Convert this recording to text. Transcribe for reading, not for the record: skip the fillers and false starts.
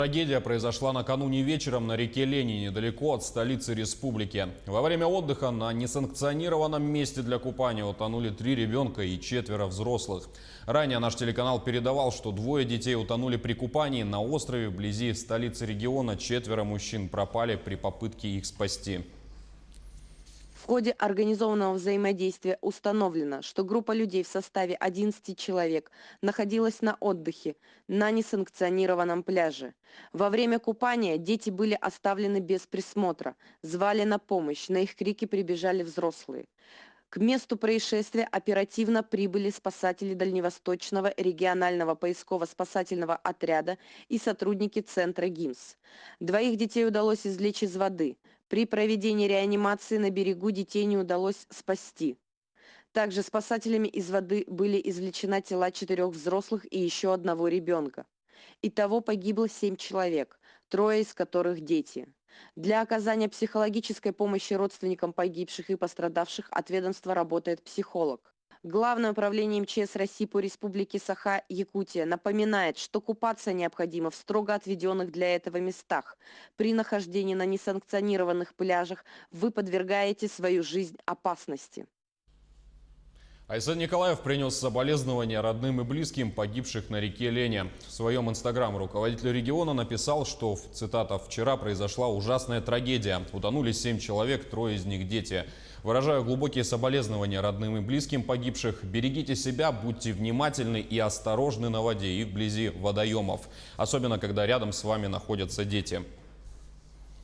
Трагедия произошла накануне вечером на реке Лени, недалеко от столицы республики. Во время отдыха на несанкционированном месте для купания утонули 3 ребенка и 4 взрослых. Ранее наш телеканал передавал, что 2 детей утонули при купании на острове вблизи столицы региона. 4 мужчин пропали при попытке их спасти. В ходе организованного взаимодействия установлено, что группа людей в составе 11 человек находилась на отдыхе на несанкционированном пляже. Во время купания дети были оставлены без присмотра, звали на помощь, на их крики прибежали взрослые. К месту происшествия оперативно прибыли спасатели Дальневосточного регионального поисково-спасательного отряда и сотрудники центра ГИМС. 2 детей удалось извлечь из воды. При проведении реанимации на берегу детей не удалось спасти. Также спасателями из воды были извлечены тела 4 взрослых и еще 1 ребенка. Итого погибло 7 человек, 3 из которых дети. Для оказания психологической помощи родственникам погибших и пострадавших от ведомства работает психолог. Главное управление МЧС России по Республике Саха-Якутия напоминает, что купаться необходимо в строго отведенных для этого местах. При нахождении на несанкционированных пляжах вы подвергаете свою жизнь опасности. Айсен Николаев принес соболезнования родным и близким погибших на реке Лени. В своем инстаграм руководитель региона написал, что, цитата, «вчера произошла ужасная трагедия. Утонули 7 человек, 3 из них дети. Выражаю глубокие соболезнования родным и близким погибших. Берегите себя, будьте внимательны и осторожны на воде и вблизи водоемов. Особенно, когда рядом с вами находятся дети».